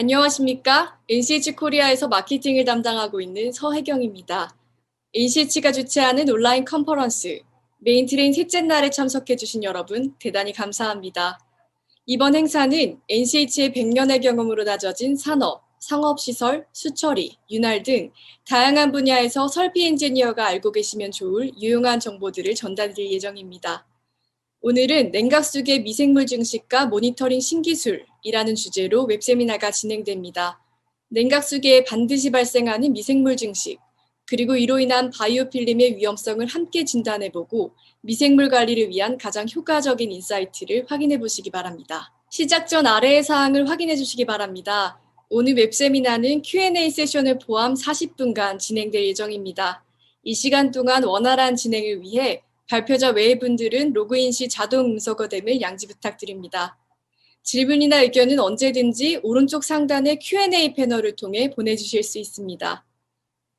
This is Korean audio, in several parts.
안녕하십니까? NCH 코리아에서 마케팅을 담당하고 있는 서혜경입니다. NCH가 주최하는 온라인 컨퍼런스 메인 트레인 셋째 날에 참석해주신 여러분 대단히 감사합니다. 이번 행사는 NCH의 100년의 경험으로 다져진 산업, 상업시설, 수처리, 윤활 등 다양한 분야에서 설비 엔지니어가 알고 계시면 좋을 유용한 정보들을 전달드릴 예정입니다. 오늘은 냉각수계 미생물 증식과 모니터링 신기술이라는 주제로 웹세미나가 진행됩니다. 냉각수계에 반드시 발생하는 미생물 증식, 그리고 이로 인한 바이오필름의 위험성을 함께 진단해보고 미생물 관리를 위한 가장 효과적인 인사이트를 확인해 보시기 바랍니다. 시작 전 아래의 사항을 확인해 주시기 바랍니다. 오늘 웹세미나는 Q&A 세션을 포함 40분간 진행될 예정입니다. 이 시간 동안 원활한 진행을 위해 발표자 외의 분들은 로그인 시 자동 음성어됨을 양지 부탁드립니다. 질문이나 의견은 언제든지 오른쪽 상단의 Q&A 패널을 통해 보내주실 수 있습니다.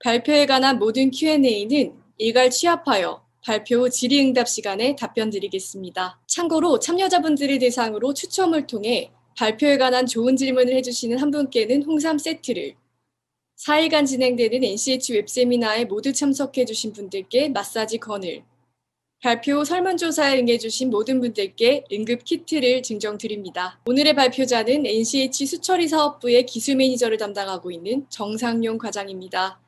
발표에 관한 모든 Q&A는 일괄 취합하여 발표 후 질의응답 시간에 답변 드리겠습니다. 참고로 참여자분들을 대상으로 추첨을 통해 발표에 관한 좋은 질문을 해주시는 한 분께는 홍삼 세트를, 4일간 진행되는 NCH 웹세미나에 모두 참석해주신 분들께 마사지 건을, 발표 후 설문조사에 응해주신 모든 분들께 응급 키트를 증정드립니다. 오늘의 발표자는 NCH 수처리 사업부의 기술 매니저를 담당하고 있는 정상용 과장입니다.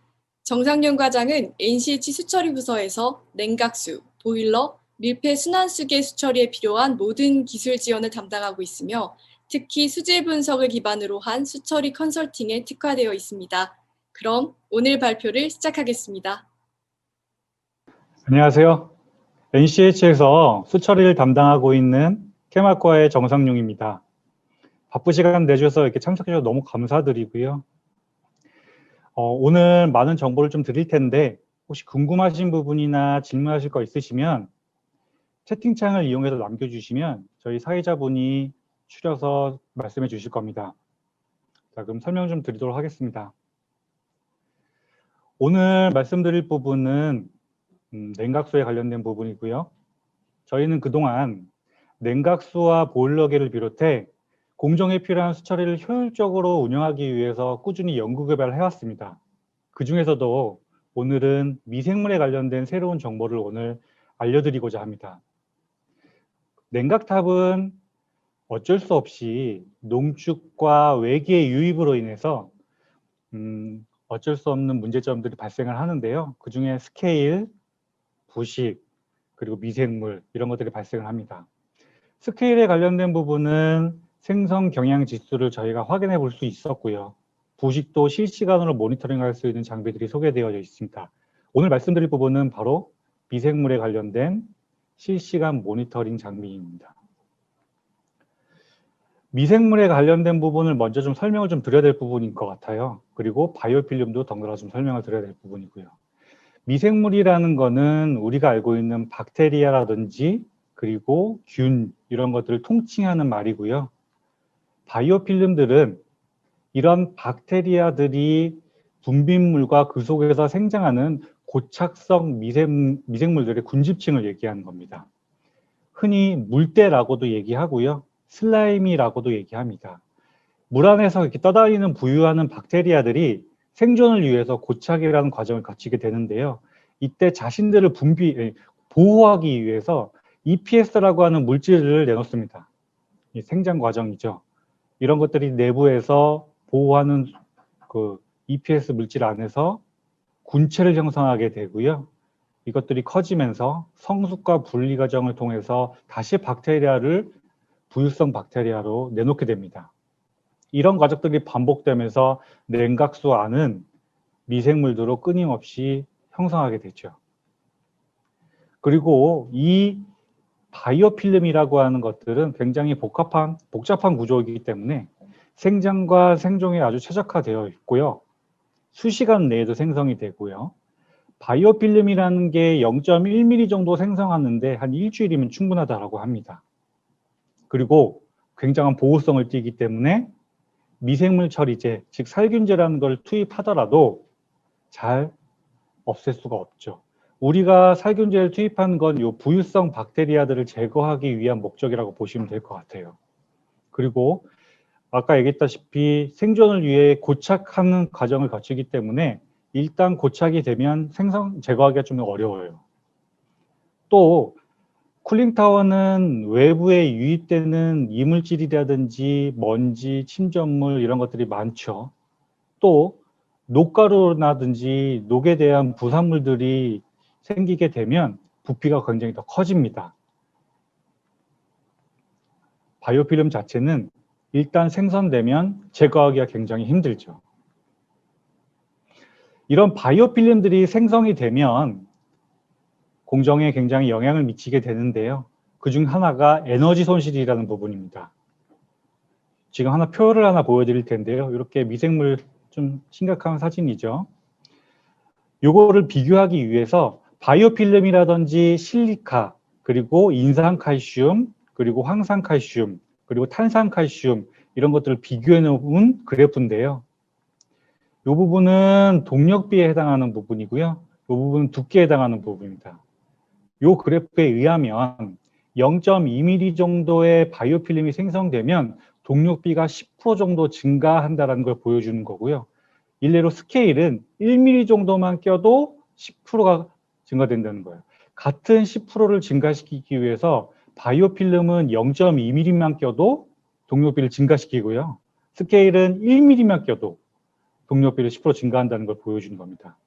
정상용 과장은 NCH 수처리 부서에서 냉각수, 보일러, 밀폐 순환수계 수처리에 필요한 모든 기술 지원을 담당하고 있으며 특히 수질 분석을 기반으로 한 수처리 컨설팅에 특화되어 있습니다. 그럼 오늘 발표를 시작하겠습니다. 안녕하세요. NCH에서 수처리를 담당하고 있는 케마과의 정상용입니다. 바쁜 시간 내주셔서 이렇게 참석해 주셔서 너무 감사드리고요. 오늘 많은 정보를 좀 드릴 텐데 혹시 궁금하신 부분이나 질문하실 거 있으시면 채팅창을 이용해서 남겨주시면 저희 사회자분이 추려서 말씀해 주실 겁니다. 자, 그럼 설명 좀 드리도록 하겠습니다. 오늘 말씀드릴 부분은 냉각수에 관련된 부분이고요. 저희는 그동안 냉각수와 보일러계를 비롯해 공정에 필요한 수처리를 효율적으로 운영하기 위해서 꾸준히 연구 개발을 해왔습니다. 그 중에서도 오늘은 미생물에 관련된 새로운 정보를 오늘 알려드리고자 합니다. 냉각탑은 어쩔 수 없이 농축과 외기의 유입으로 인해서 어쩔 수 없는 문제점들이 발생을 하는데요. 그 중에 스케일, 부식, 그리고 미생물 이런 것들이 발생을 합니다. 스케일에 관련된 부분은 생성 경향 지수를 저희가 확인해 볼 수 있었고요. 부식도 실시간으로 모니터링할 수 있는 장비들이 소개되어 있습니다. 오늘 말씀드릴 부분은 바로 미생물에 관련된 실시간 모니터링 장비입니다. 미생물에 관련된 부분을 먼저 좀 설명을 좀 드려야 될 부분인 것 같아요. 그리고 바이오필름도 덩달아 좀 설명을 드려야 될 부분이고요. 미생물이라는 거는 우리가 알고 있는 박테리아라든지 그리고 균 이런 것들을 통칭하는 말이고요. 바이오필름들은 이런 박테리아들이 분비물과 그 속에서 생장하는 고착성 미생물들의 군집층을 얘기하는 겁니다. 흔히 물때라고도 얘기하고요. 슬라임이라고도 얘기합니다. 물 안에서 이렇게 떠다니는 부유하는 박테리아들이 생존을 위해서 고착이라는 과정을 거치게 되는데요. 이때 자신들을 보호하기 위해서 EPS라고 하는 물질을 내놓습니다. 이 생장 과정이죠. 이런 것들이 내부에서 보호하는 그 EPS 물질 안에서 군체를 형성하게 되고요. 이것들이 커지면서 성숙과 분리 과정을 통해서 다시 박테리아를 부유성 박테리아로 내놓게 됩니다. 이런 과정들이 반복되면서 냉각수 안은 미생물들로 끊임없이 형성하게 되죠. 그리고 이 바이오필름이라고 하는 것들은 굉장히 복잡한 구조이기 때문에 생장과 생존에 아주 최적화되어 있고요. 수시간 내에도 생성이 되고요. 바이오필름이라는 게 0.1mm 정도 생성하는데 한 일주일이면 충분하다고 합니다. 그리고 굉장한 보호성을 띠기 때문에 미생물 처리제, 즉 살균제라는 걸 투입하더라도 잘 없앨 수가 없죠. 우리가 살균제를 투입한 건 이 부유성 박테리아들을 제거하기 위한 목적이라고 보시면 될 것 같아요. 그리고 아까 얘기했다시피 생존을 위해 고착하는 과정을 거치기 때문에 일단 고착이 되면 생성 제거하기가 좀 어려워요. 또 쿨링타워는 외부에 유입되는 이물질이라든지 먼지, 침전물 이런 것들이 많죠. 또 녹가루라든지 녹에 대한 부산물들이 생기게 되면 부피가 굉장히 더 커집니다. 바이오필름 자체는 일단 생성되면 제거하기가 굉장히 힘들죠. 이런 바이오필름들이 생성이 되면 공정에 굉장히 영향을 미치게 되는데요. 그중 하나가 에너지 손실이라는 부분입니다. 지금 표를 하나 보여드릴 텐데요. 이렇게 미생물 좀 심각한 사진이죠. 요거를 비교하기 위해서 바이오필름이라든지 실리카, 그리고 인산칼슘, 그리고 황산칼슘, 그리고 탄산칼슘 이런 것들을 비교해 놓은 그래프인데요. 이 부분은 동력비에 해당하는 부분이고요. 이 부분은 두께에 해당하는 부분입니다. 이 그래프에 의하면 0.2mm 정도의 바이오필름이 생성되면 동력비가 10% 정도 증가한다는 걸 보여주는 거고요. 일례로 스케일은 1mm 정도만 껴도 10%가 증가된다는 거예요. 같은 10%를 증가시키기 위해서 바이오필름은 0.2mm만 껴도 동력비를 증가시키고요. 스케일은 1mm만 껴도 동력비를 10% 증가한다는 걸 보여주는 겁니다.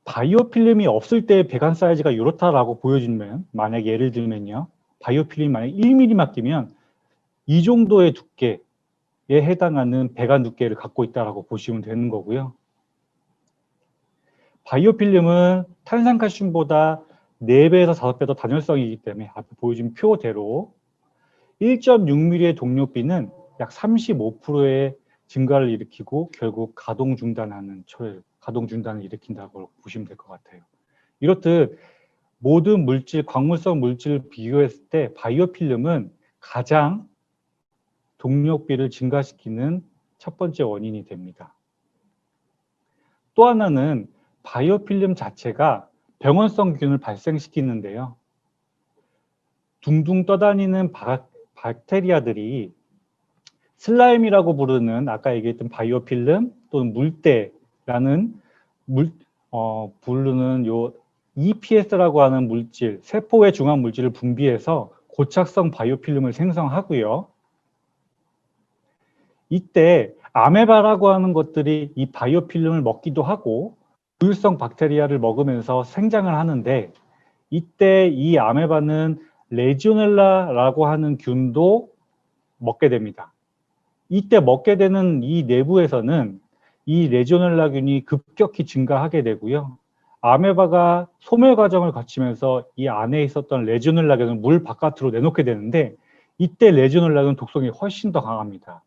바이오필름이 없을 때 배관 사이즈가 이렇다라고 보여주면, 만약 예를 들면요, 바이오필름이 만약 1mm만 끼면 이 정도의 두께에 해당하는 배관 두께를 갖고 있다고 보시면 되는 거고요. 바이오필름은 탄산칼슘보다 4배에서 5배 더 단열성이기 때문에 앞에 보여준 표대로 1.6mm의 동력비는 약 35%의 증가를 일으키고 결국 가동 중단을 일으킨다고 보시면 될 것 같아요. 이렇듯 모든 물질, 광물성 물질을 비교했을 때 바이오필름은 가장 동력비를 증가시키는 첫 번째 원인이 됩니다. 또 하나는 바이오필름 자체가 병원성 균을 발생시키는데요. 둥둥 떠다니는 박테리아들이 슬라임이라고 부르는 아까 얘기했던 바이오필름 또는 물때라는 부르는 요 EPS라고 하는 물질, 세포의 중앙 물질을 분비해서 고착성 바이오필름을 생성하고요. 이때 아메바라고 하는 것들이 이 바이오필름을 먹기도 하고 우유성 박테리아를 먹으면서 생장을 하는데, 이때 이 아메바는 레지오넬라라고 하는 균도 먹게 됩니다. 이때 먹게 되는 이 내부에서는 이 레지오넬라균이 급격히 증가하게 되고요. 아메바가 소멸 과정을 거치면서 이 안에 있었던 레지오넬라균을 물 바깥으로 내놓게 되는데, 이때 레지오넬라균 독성이 훨씬 더 강합니다.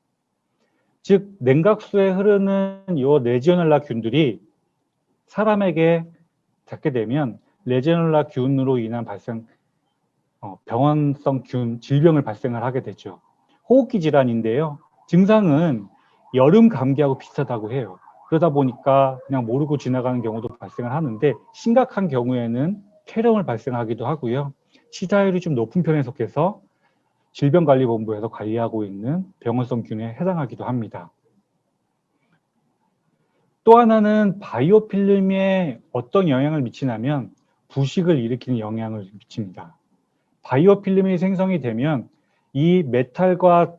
즉 냉각수에 흐르는 이 레지오넬라균들이 사람에게 닿게 되면 레지오넬라균으로 인한 병원성 질병을 발생을 하게 되죠. 호흡기 질환인데요. 증상은 여름 감기하고 비슷하다고 해요. 그러다 보니까 그냥 모르고 지나가는 경우도 발생을 하는데, 심각한 경우에는 폐렴을 발생하기도 하고요. 치사율이 좀 높은 편에 속해서 질병관리본부에서 관리하고 있는 병원성 균에 해당하기도 합니다. 또 하나는 바이오필름에 어떤 영향을 미치냐면 부식을 일으키는 영향을 미칩니다. 바이오필름이 생성이 되면 이 메탈과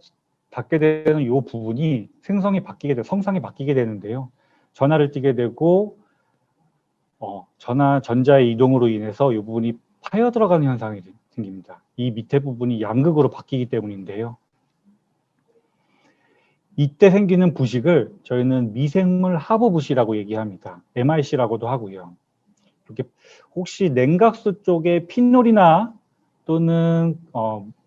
닿게 되는 이 부분이 성상이 바뀌게 되는데요. 전하를 띠게 되고 전자의 이동으로 인해서 이 부분이 파여 들어가는 현상이 생깁니다. 이 밑에 부분이 양극으로 바뀌기 때문인데요. 이때 생기는 부식을 저희는 미생물 하부 부식이라고 얘기합니다. MIC라고도 하고요. 이렇게 혹시 냉각수 쪽에 핀놀이나 또는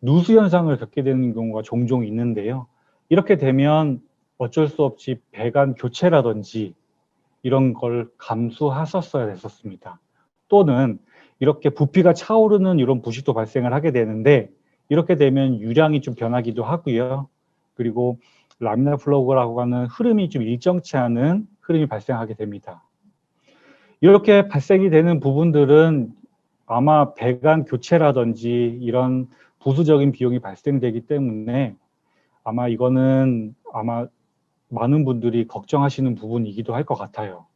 누수 현상을 겪게 되는 경우가 종종 있는데요. 이렇게 되면 어쩔 수 없이 배관 교체라든지 이런 걸 감수하셨어야 됐었습니다. 또는 이렇게 부피가 차오르는 이런 부식도 발생을 하게 되는데, 이렇게 되면 유량이 좀 변하기도 하고요. 그리고 라미나 플로우라고 하는 흐름이 좀 일정치 않은 흐름이 발생하게 됩니다. 이렇게 발생이 되는 부분들은 아마 배관 교체라든지 이런 부수적인 비용이 발생되기 때문에 아마 이거는 아마 많은 분들이 걱정하시는 부분이기도 할 것 같아요.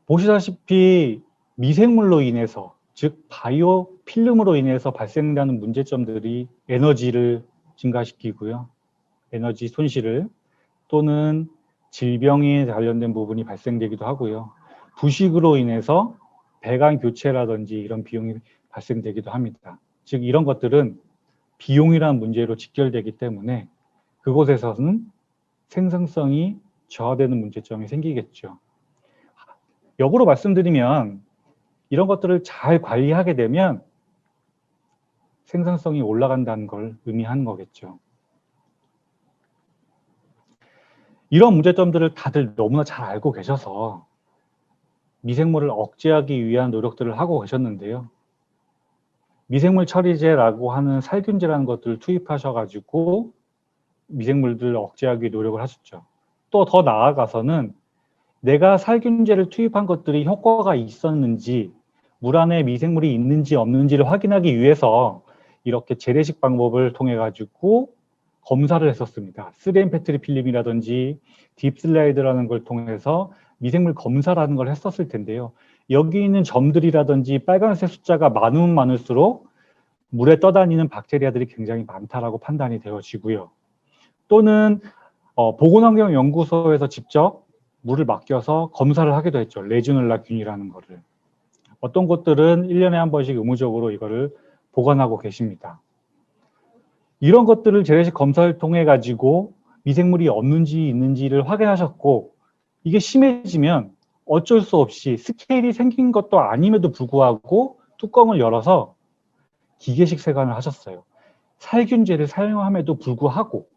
보시다시피 미생물로 인해서, 즉 바이오 필름으로 인해서 발생하는 문제점들이 에너지를 증가시키고요. 에너지 손실을, 또는 질병에 관련된 부분이 발생되기도 하고요. 부식으로 인해서 배관 교체라든지 이런 비용이 발생되기도 합니다. 즉 이런 것들은 비용이라는 문제로 직결되기 때문에 그곳에서는 생산성이 저하되는 문제점이 생기겠죠. 역으로 말씀드리면 이런 것들을 잘 관리하게 되면 생산성이 올라간다는 걸 의미하는 거겠죠. 이런 문제점들을 다들 너무나 잘 알고 계셔서 미생물을 억제하기 위한 노력들을 하고 계셨는데요. 미생물 처리제라고 하는 살균제라는 것들을 투입하셔가지고 미생물들을 억제하기 노력을 하셨죠. 또 더 나아가서는 내가 살균제를 투입한 것들이 효과가 있었는지, 물 안에 미생물이 있는지 없는지를 확인하기 위해서 이렇게 재래식 방법을 통해 가지고 검사를 했었습니다. 3M 패트리 필름이라든지 딥슬라이드라는 걸 통해서 미생물 검사라는 걸 했었을 텐데요. 여기 있는 점들이라든지 빨간색 숫자가 많으면 많을수록 물에 떠다니는 박테리아들이 굉장히 많다라고 판단이 되어지고요. 또는 보건환경연구소에서 직접 물을 맡겨서 검사를 하기도 했죠. 레지놀라균이라는 거를. 어떤 곳들은 1년에 한 번씩 의무적으로 이거를 보관하고 계십니다. 이런 것들을 재래식 검사를 통해 가지고 미생물이 없는지 있는지를 확인하셨고, 이게 심해지면 어쩔 수 없이 스케일이 생긴 것도 아님에도 불구하고 뚜껑을 열어서 기계식 세관을 하셨어요. 살균제를 사용함에도 불구하고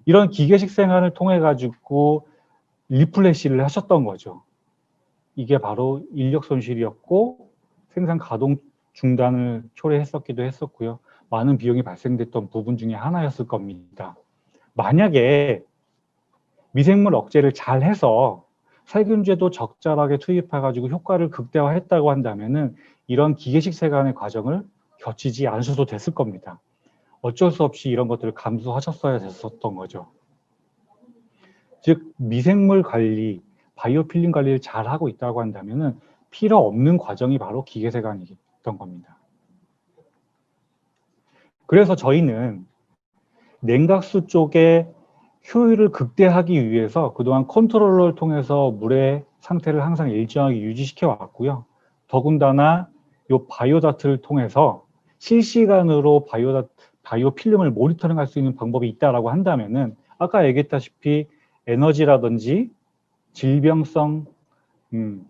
이런 기계식 세관을 통해 가지고 리플래시를 하셨던 거죠. 이게 바로 인력 손실이었고 생산 가동 중단을 초래했었기도 했었고요. 많은 비용이 발생됐던 부분 중에 하나였을 겁니다. 만약에 미생물 억제를 잘 해서 살균제도 적절하게 투입해가지고 효과를 극대화했다고 한다면은 이런 기계식 세관의 과정을 거치지 않으셔도 됐을 겁니다. 어쩔 수 없이 이런 것들을 감수하셨어야 됐었던 거죠. 즉 미생물 관리, 바이오필름 관리를 잘 하고 있다고 한다면은 필요 없는 과정이 바로 기계세관이었던 겁니다. 그래서 저희는 냉각수 쪽에 효율을 극대화하기 위해서 그동안 컨트롤러를 통해서 물의 상태를 항상 일정하게 유지시켜 왔고요. 더군다나 이 바이오다트를 통해서 실시간으로 바이오필름을 모니터링할 수 있는 방법이 있다라고 한다면은 아까 얘기했다시피 에너지라든지 질병성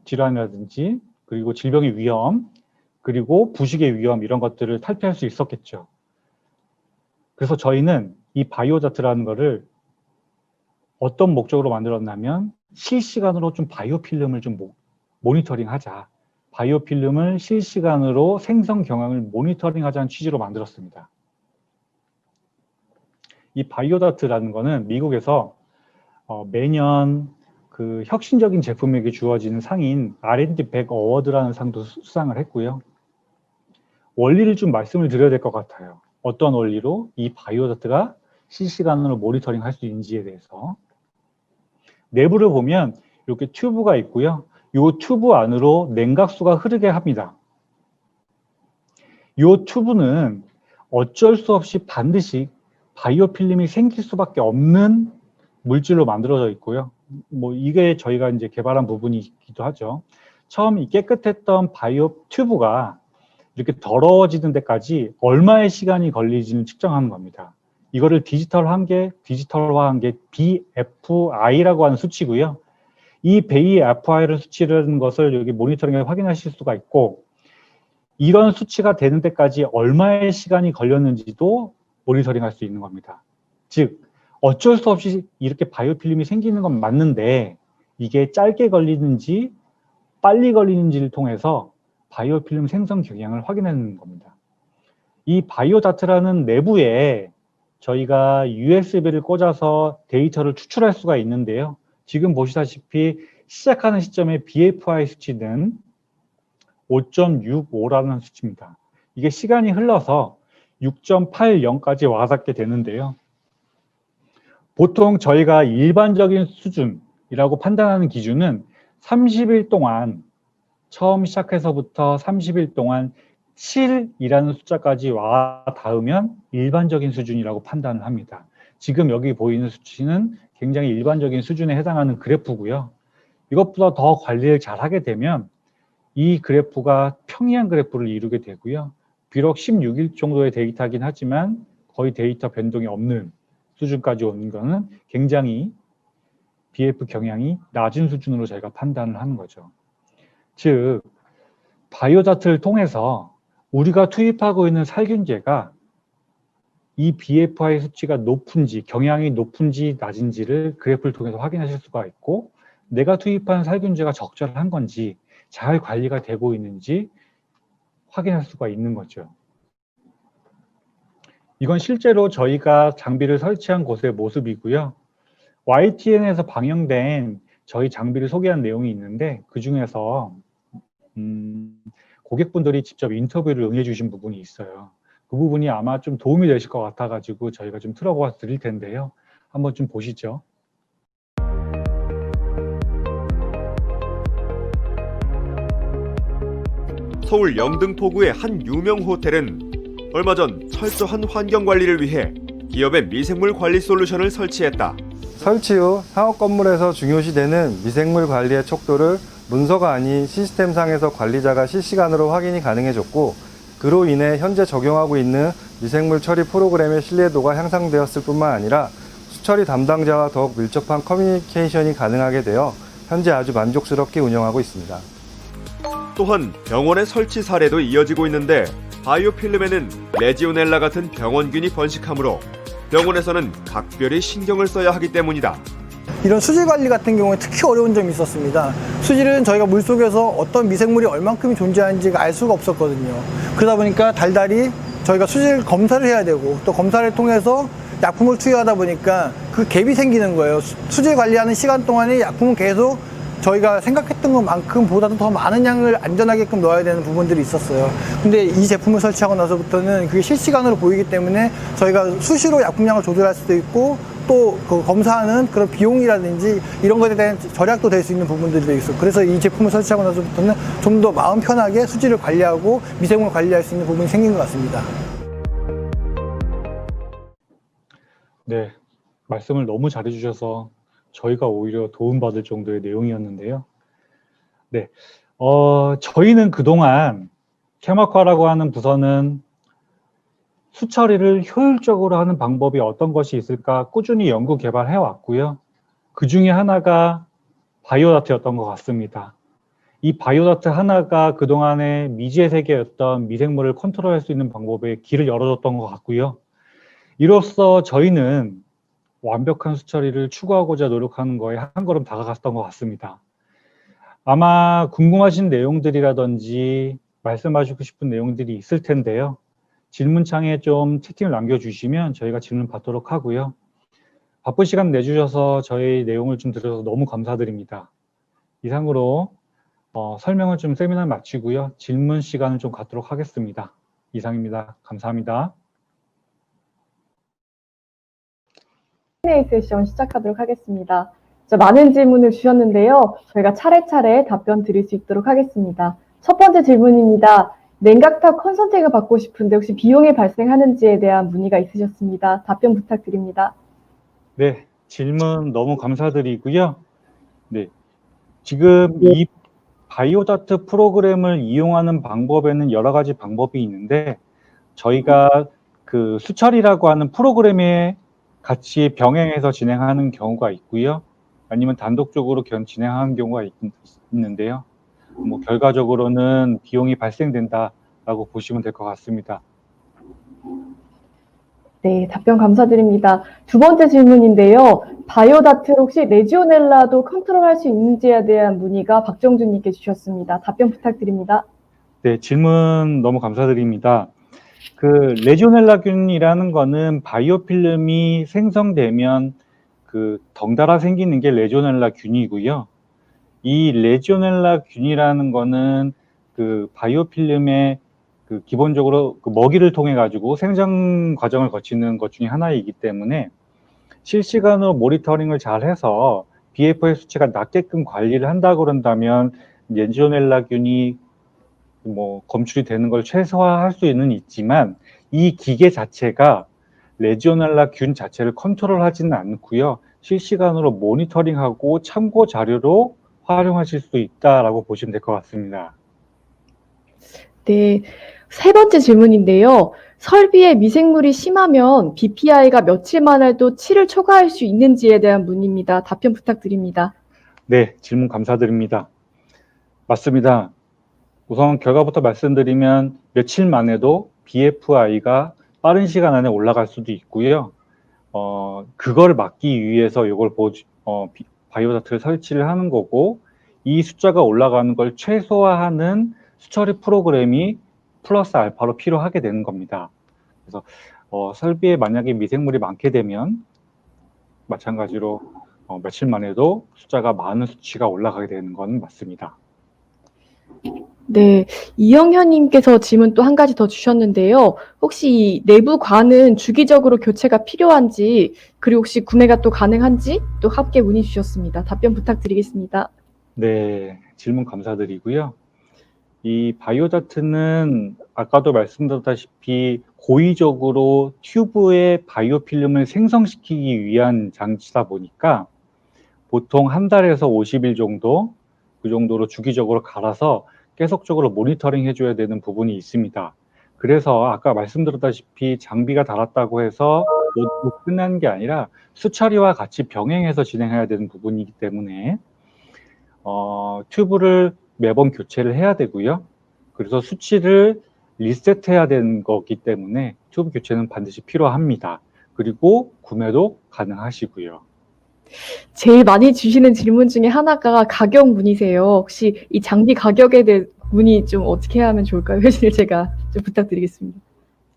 질환이라든지 그리고 질병의 위험 그리고 부식의 위험 이런 것들을 탈피할 수 있었겠죠. 그래서 저희는 이 바이오다트라는 거를 어떤 목적으로 만들었냐면 실시간으로 좀 바이오필름을 좀 모니터링 하자. 바이오필름을 실시간으로 생성 경향을 모니터링 하자는 취지로 만들었습니다. 이 바이오다트라는 거는 미국에서 매년 그 혁신적인 제품에게 주어지는 상인 R&D 100 어워드라는 상도 수상을 했고요. 원리를 좀 말씀을 드려야 될 것 같아요. 어떤 원리로 이 바이오다트가 실시간으로 모니터링 할 수 있는지에 대해서. 내부를 보면 이렇게 튜브가 있고요. 이 튜브 안으로 냉각수가 흐르게 합니다. 이 튜브는 어쩔 수 없이 반드시 바이오필름이 생길 수밖에 없는 물질로 만들어져 있고요. 뭐 이게 저희가 이제 개발한 부분이기도 하죠. 처음 이 깨끗했던 바이오 튜브가 이렇게 더러워지는 데까지 얼마의 시간이 걸리지는 측정하는 겁니다. 이거를 디지털화한 게 BFI라고 하는 수치고요. 이 BFI를 수치라는 것을 여기 모니터링에 확인하실 수가 있고, 이런 수치가 되는 데까지 얼마의 시간이 걸렸는지도 모니터링 할 수 있는 겁니다. 즉 어쩔 수 없이 이렇게 바이오필름이 생기는 건 맞는데 이게 짧게 걸리는지 빨리 걸리는지를 통해서 바이오필름 생성 경향을 확인하는 겁니다. 이 바이오다트라는 내부에 저희가 USB를 꽂아서 데이터를 추출할 수가 있는데요. 지금 보시다시피 시작하는 시점에 BFI 수치는 5.65라는 수치입니다. 이게 시간이 흘러서 6.80까지 와닿게 되는데요. 보통 저희가 일반적인 수준이라고 판단하는 기준은 30일 동안, 처음 시작해서부터 30일 동안 7이라는 숫자까지 와 닿으면 일반적인 수준이라고 판단을 합니다. 지금 여기 보이는 수치는 굉장히 일반적인 수준에 해당하는 그래프고요. 이것보다 더 관리를 잘 하게 되면 이 그래프가 평이한 그래프를 이루게 되고요. 비록 16일 정도의 데이터이긴 하지만 거의 데이터 변동이 없는 수준까지 오는 것은 굉장히 BF 경향이 낮은 수준으로 저희가 판단을 하는 거죠. 즉, 바이오다트를 통해서 우리가 투입하고 있는 살균제가 이 BFI 수치가 높은지, 경향이 높은지 낮은지를 그래프를 통해서 확인하실 수가 있고, 내가 투입한 살균제가 적절한 건지, 잘 관리가 되고 있는지 확인할 수가 있는 거죠. 이건 실제로 저희가 장비를 설치한 곳의 모습이고요. YTN에서 방영된 저희 장비를 소개한 내용이 있는데 그 중에서 고객분들이 직접 인터뷰를 응해 주신 부분이 있어요. 그 부분이 아마 좀 도움이 되실 것 같아가지고 저희가 좀 틀어보아 드릴 텐데요. 한번 좀 보시죠. 서울 영등포구의 한 유명 호텔은 얼마 전 철저한 환경 관리를 위해 기업의 미생물 관리 솔루션을 설치했다. 설치 후 상업 건물에서 중요시되는 미생물 관리의 촉도를 문서가 아닌 시스템상에서 관리자가 실시간으로 확인이 가능해졌고, 그로 인해 현재 적용하고 있는 미생물 처리 프로그램의 신뢰도가 향상되었을 뿐만 아니라 수처리 담당자와 더욱 밀접한 커뮤니케이션이 가능하게 되어 현재 아주 만족스럽게 운영하고 있습니다. 또한 병원의 설치 사례도 이어지고 있는데 바이오필름에는 레지오넬라 같은 병원균이 번식하므로 병원에서는 각별히 신경을 써야 하기 때문이다. 이런 수질 관리 같은 경우에 특히 어려운 점이 있었습니다. 수질은 저희가 물속에서 어떤 미생물이 얼만큼 존재하는지 알 수가 없었거든요. 그러다 보니까 달달이 저희가 수질 검사를 해야 되고, 또 검사를 통해서 약품을 투여하다 보니까 그 갭이 생기는 거예요. 수질 관리하는 시간 동안에 약품은 계속 저희가 생각했던 것만큼 보다도 더 많은 양을 안전하게끔 넣어야 되는 부분들이 있었어요. 근데 이 제품을 설치하고 나서부터는 그게 실시간으로 보이기 때문에 저희가 수시로 약품량을 조절할 수도 있고, 또 그 검사하는 그런 비용이라든지 이런 것에 대한 절약도 될 수 있는 부분들도 있어요. 그래서 이 제품을 설치하고 나서부터는 좀 더 마음 편하게 수질을 관리하고 미생물 관리할 수 있는 부분이 생긴 것 같습니다. 네, 말씀을 너무 잘해주셔서 저희가 오히려 도움받을 정도의 내용이었는데요. 네, 저희는 그동안 케마과라고 하는 부서는 수처리를 효율적으로 하는 방법이 어떤 것이 있을까 꾸준히 연구 개발해 왔고요. 그 중에 하나가 바이오다트였던 것 같습니다. 이 바이오다트 하나가 그동안의 미지의 세계였던 미생물을 컨트롤할 수 있는 방법에 길을 열어줬던 것 같고요. 이로써 저희는 완벽한 수처리를 추구하고자 노력하는 거에 한 걸음 다가갔던 것 같습니다. 아마 궁금하신 내용들이라든지 말씀하시고 싶은 내용들이 있을 텐데요. 질문창에 좀 채팅을 남겨주시면 저희가 질문 받도록 하고요. 바쁜 시간 내주셔서 저희 내용을 좀 들어서 너무 감사드립니다. 이상으로 설명을 좀 세미나를 마치고요. 질문 시간을 좀 갖도록 하겠습니다. 이상입니다. 감사합니다. Q&A 세션 시작하도록 하겠습니다. 많은 질문을 주셨는데요. 저희가 차례차례 답변 드릴 수 있도록 하겠습니다. 첫 번째 질문입니다. 냉각탑 컨설팅을 받고 싶은데 혹시 비용이 발생하는지에 대한 문의가 있으셨습니다. 답변 부탁드립니다. 네, 질문 너무 감사드리고요. 네, 지금 이 바이오다트 프로그램을 이용하는 방법에는 여러 가지 방법이 있는데 저희가 그 수처리라고 하는 프로그램에 같이 병행해서 진행하는 경우가 있고요. 아니면 단독적으로 진행하는 경우가 있는데요. 결과적으로는 비용이 발생된다라고 보시면 될 것 같습니다. 네, 답변 감사드립니다. 두 번째 질문인데요. 바이오다트 혹시 레지오넬라도 컨트롤할 수 있는지에 대한 문의가 박정준님께 주셨습니다. 답변 부탁드립니다. 네, 질문 너무 감사드립니다. 그 레지오넬라균이라는 거는 바이오필름이 생성되면 그 덩달아 생기는 게 레지오넬라균이고요. 이 레지오넬라균이라는 거는 그 바이오필름의 그 기본적으로 그 먹이를 통해 가지고 생장 과정을 거치는 것 중에 하나이기 때문에 실시간으로 모니터링을 잘 해서 BF의 수치가 낮게끔 관리를 한다 그런다면 레지오넬라균이 뭐 검출이 되는 걸 최소화할 수는 있지만 이 기계 자체가 레지오넬라균 자체를 컨트롤하지는 않고요. 실시간으로 모니터링하고 참고 자료로 활용하실 수 있다라고 보시면 될 것 같습니다. 네. 세 번째 질문인데요. 설비에 미생물이 심하면 BPI가 며칠만 해도 7을 초과할 수 있는지에 대한 문의입니다. 답변 부탁드립니다. 네, 질문 감사드립니다. 맞습니다. 우선 결과부터 말씀드리면 며칠 만에도 BFI가 빠른 시간 안에 올라갈 수도 있고요. 그걸 막기 위해서 이걸 바이오다트를 설치를 하는 거고, 이 숫자가 올라가는 걸 최소화하는 수처리 프로그램이 플러스 알파로 필요하게 되는 겁니다. 그래서 설비에 만약에 미생물이 많게 되면 마찬가지로 며칠 만에도 숫자가 많은 수치가 올라가게 되는 건 맞습니다. 네. 이영현님께서 질문 또 한 가지 더 주셨는데요. 혹시 이 내부 관은 주기적으로 교체가 필요한지, 그리고 혹시 구매가 또 가능한지 또 함께 문의 주셨습니다. 답변 부탁드리겠습니다. 네, 질문 감사드리고요. 이 바이오다트는 아까도 말씀드렸다시피 고의적으로 튜브에 바이오필름을 생성시키기 위한 장치다 보니까 보통 한 달에서 50일 정도, 그 정도로 주기적으로 갈아서 계속적으로 모니터링 해줘야 되는 부분이 있습니다. 그래서 아까 말씀드렸다시피 장비가 달았다고 해서 모두 끝난 게 아니라 수처리와 같이 병행해서 진행해야 되는 부분이기 때문에 튜브를 매번 교체를 해야 되고요. 그래서 수치를 리셋해야 되는 거기 때문에 튜브 교체는 반드시 필요합니다. 그리고 구매도 가능하시고요. 제일 많이 주시는 질문 중에 하나가 가격 문의세요. 혹시 이 장비 가격에 대해 문의 좀 어떻게 하면 좋을까요? 회신을 제가 좀 부탁드리겠습니다.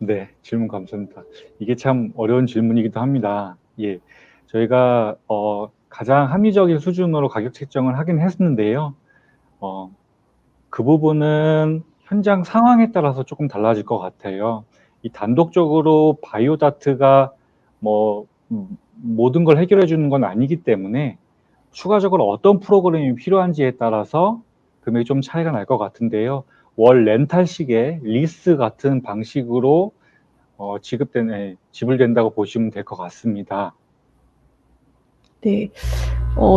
네, 질문 감사합니다. 이게 참 어려운 질문이기도 합니다. 예, 저희가 가장 합리적인 수준으로 가격 책정을 하긴 했는데요. 그 부분은 현장 상황에 따라서 조금 달라질 것 같아요. 이 단독적으로 바이오다트가 모든 걸 해결해 주는 건 아니기 때문에 추가적으로 어떤 프로그램이 필요한지에 따라서 금액이 좀 차이가 날 것 같은데요. 월 렌탈식의 리스 같은 방식으로 지불된다고 보시면 될 것 같습니다. 네.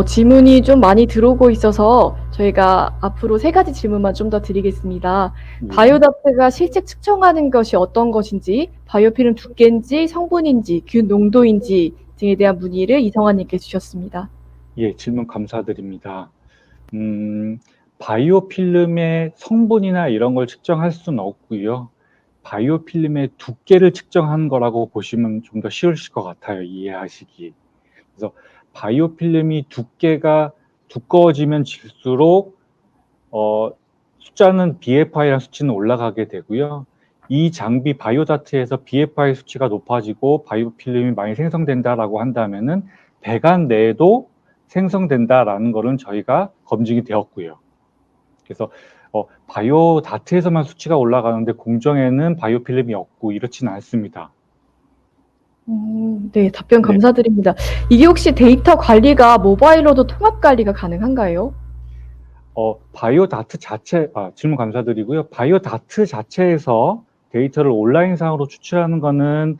질문이 좀 많이 들어오고 있어서 저희가 앞으로 세 가지 질문만 좀 더 드리겠습니다. 바이오다트가 실제 측정하는 것이 어떤 것인지, 바이오필름 두께인지, 성분인지, 균 농도인지 등에 대한 문의를 이성환님께 주셨습니다. 예, 질문 감사드립니다. 바이오필름의 성분이나 이런 걸 측정할 수는 없고요. 바이오필름의 두께를 측정하는 거라고 보시면 좀 더 쉬우실 것 같아요, 이해하시기. 그래서 바이오필름이 두께가 두꺼워지면 질수록 숫자는 BFI라는 수치는 올라가게 되고요. 이 장비 바이오다트에서 BFI 수치가 높아지고 바이오필름이 많이 생성된다라고 한다면은 배관 내에도 생성된다라는 거는 저희가 검증이 되었고요. 그래서 바이오다트에서만 수치가 올라가는데 공정에는 바이오필름이 없고 이렇지는 않습니다. 네, 답변 네. 감사드립니다. 이게 혹시 데이터 관리가 모바일로도 통합 관리가 가능한가요? 바이오다트 질문 감사드리고요. 바이오다트 자체에서 데이터를 온라인상으로 추출하는 것은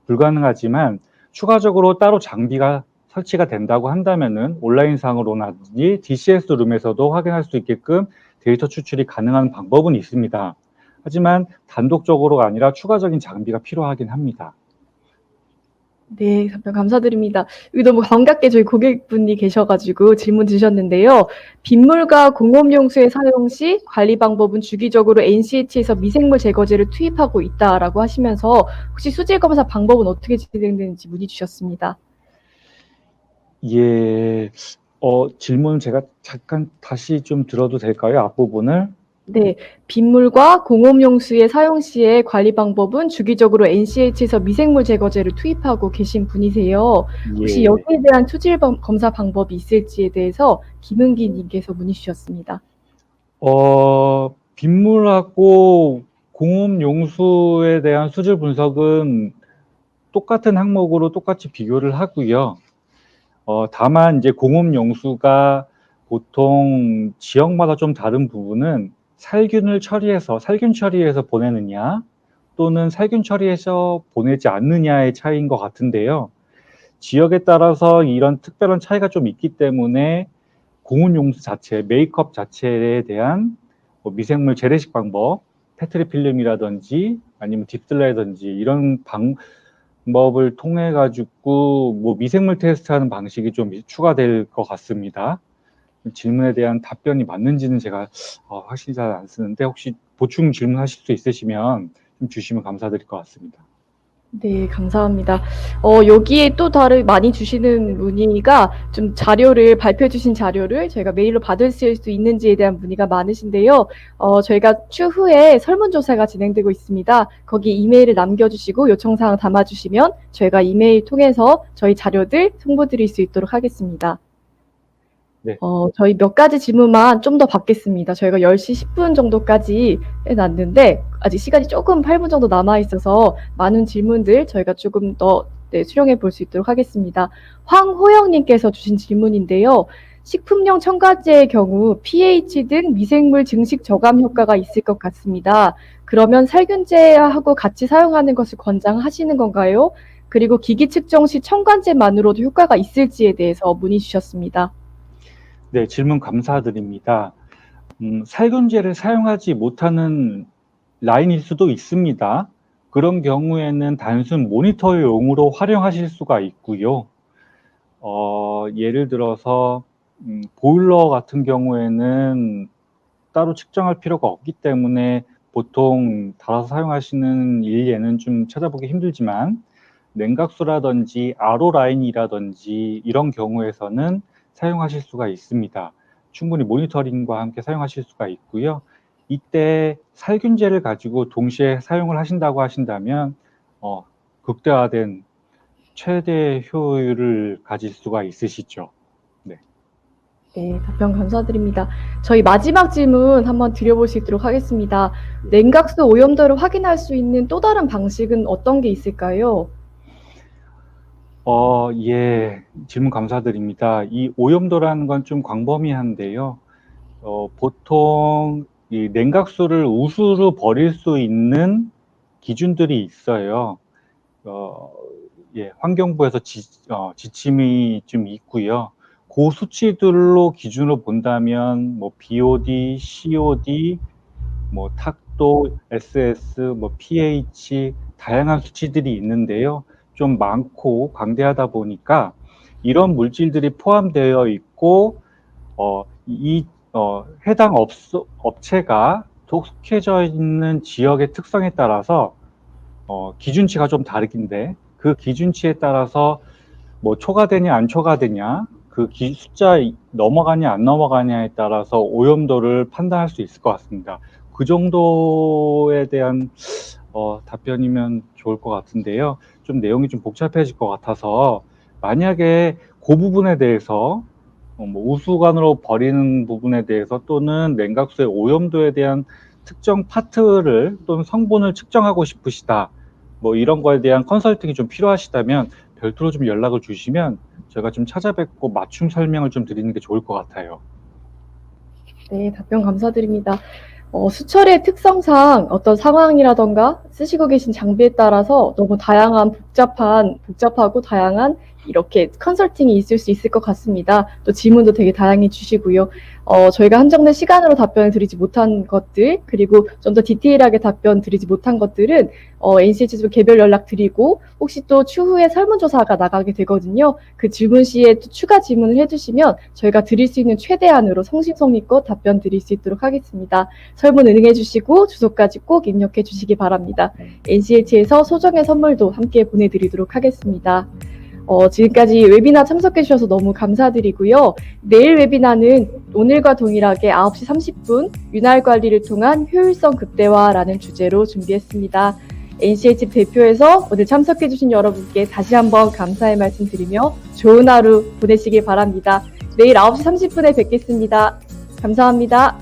불가능하지만 추가적으로 따로 장비가 설치가 된다고 한다면은 온라인상으로나든지 DCS 룸에서도 확인할 수 있게끔 데이터 추출이 가능한 방법은 있습니다. 하지만 단독적으로가 아니라 추가적인 장비가 필요하긴 합니다. 네, 답변 감사드립니다. 여기 너무 반갑게 저희 고객분이 계셔가지고 질문 주셨는데요. 빗물과 공업용수의 사용 시 관리 방법은 주기적으로 NCH에서 미생물 제거제를 투입하고 있다라고 하시면서 혹시 수질 검사 방법은 어떻게 진행되는지 문의 주셨습니다. 예, 질문 제가 잠깐 다시 좀 들어도 될까요? 앞부분을? 네, 빗물과 공업용수의 사용 시의 관리 방법은 주기적으로 NCH에서 미생물 제거제를 투입하고 계신 분이세요. 혹시 예. 여기에 대한 수질 검사 방법이 있을지에 대해서 김은기 님께서 문의 주셨습니다. 빗물하고 공업 용수에 대한 수질 분석은 똑같은 항목으로 똑같이 비교를 하고요. 다만 이제 공업 용수가 보통 지역마다 좀 다른 부분은 살균 처리해서 보내느냐 또는 살균 처리해서 보내지 않느냐의 차이인 것 같은데요. 지역에 따라서 이런 특별한 차이가 좀 있기 때문에 공업 용수 자체, 메이크업 자체에 대한 미생물 재래식 방법, 페트리 필름이라든지 아니면 딥슬라이든지 이런 방법을 통해 가지고 미생물 테스트하는 방식이 좀 추가될 것 같습니다. 질문에 대한 답변이 맞는지는 제가 확실히 잘 안 쓰는데 혹시 보충 질문하실 수 있으시면 좀 주시면 감사드릴 것 같습니다. 네, 감사합니다. 여기에 또 다른 많이 주시는 문의가 좀 발표해 주신 자료를 저희가 메일로 받을 수 있는지에 대한 문의가 많으신데요. 저희가 추후에 설문조사가 진행되고 있습니다. 거기 이메일을 남겨주시고 요청사항 담아주시면 저희가 이메일 통해서 저희 자료들 송부드릴 수 있도록 하겠습니다. 네. 저희 몇 가지 질문만 좀 더 받겠습니다. 저희가 10시 10분 정도까지 해놨는데 아직 시간이 조금 8분 정도 남아있어서 많은 질문들 저희가 조금 더 수령해 볼 수 있도록 하겠습니다. 황호영님께서 주신 질문인데요. 식품용 첨가제의 경우 pH 등 미생물 증식 저감 효과가 있을 것 같습니다. 그러면 살균제하고 같이 사용하는 것을 권장하시는 건가요? 그리고 기기 측정 시 첨가제만으로도 효과가 있을지에 대해서 문의 주셨습니다. 네, 질문 감사드립니다. 살균제를 사용하지 못하는 라인일 수도 있습니다. 그런 경우에는 단순 모니터용으로 활용하실 수가 있고요. 예를 들어서 보일러 같은 경우에는 따로 측정할 필요가 없기 때문에 보통 달아서 사용하시는 일례는 좀 찾아보기 힘들지만 냉각수라든지 RO 라인이라든지 이런 경우에서는 사용하실 수가 있습니다. 충분히 모니터링과 함께 사용하실 수가 있고요. 이때 살균제를 가지고 동시에 사용을 하신다고 하신다면 극대화된 최대 효율을 가질 수가 있으시죠. 네, 답변 감사드립니다. 저희 마지막 질문 한번 드려볼 수 있도록 하겠습니다. 냉각수 오염도를 확인할 수 있는 또 다른 방식은 어떤 게 있을까요? 예, 질문 감사드립니다. 이 오염도라는 건 좀 광범위한데요. 보통 이 냉각수를 우수로 버릴 수 있는 기준들이 있어요. 예, 환경부에서 지침이 좀 있고요. 그 수치들로 기준으로 본다면 BOD, COD, 탁도, SS, pH 다양한 수치들이 있는데요. 좀 많고 방대하다 보니까 이런 물질들이 포함되어 있고 해당 업체가 속해져 있는 지역의 특성에 따라서 기준치가 좀 다르긴데 그 기준치에 따라서 초과되냐 안 초과되냐 그 숫자 넘어가냐 안 넘어가냐에 따라서 오염도를 판단할 수 있을 것 같습니다. 그 정도에 대한 답변이면 좋을 것 같은데요. 좀 내용이 좀 복잡해질 것 같아서 만약에 그 부분에 대해서 우수관으로 버리는 부분에 대해서 또는 냉각수의 오염도에 대한 특정 파트를 또는 성분을 측정하고 싶으시다. 이런 거에 대한 컨설팅이 좀 필요하시다면 별도로 좀 연락을 주시면 제가 좀 찾아뵙고 맞춤 설명을 좀 드리는 게 좋을 것 같아요. 네, 답변 감사드립니다. 수철의 특성상 어떤 상황이라던가 쓰시고 계신 장비에 따라서 너무 복잡하고 다양한 이렇게 컨설팅이 있을 수 있을 것 같습니다. 또 질문도 되게 다양히 주시고요. 저희가 한정된 시간으로 답변을 드리지 못한 것들, 그리고 좀 더 디테일하게 답변 드리지 못한 것들은 NCH에서 개별 연락 드리고 혹시 또 추후에 설문조사가 나가게 되거든요. 그 질문 시에 또 추가 질문을 해주시면 저희가 드릴 수 있는 최대한으로 성심성의껏 답변 드릴 수 있도록 하겠습니다. 설문 응해 주시고 주소까지 꼭 입력해 주시기 바랍니다. NCH에서 소정의 선물도 함께 보내드리도록 하겠습니다. 지금까지 웨비나 참석해 주셔서 너무 감사드리고요. 내일 웨비나는 오늘과 동일하게 9시 30분 윤활 관리를 통한 효율성 극대화라는 주제로 준비했습니다. NCH 대표에서 오늘 참석해 주신 여러분께 다시 한번 감사의 말씀 드리며 좋은 하루 보내시길 바랍니다. 내일 9시 30분에 뵙겠습니다. 감사합니다.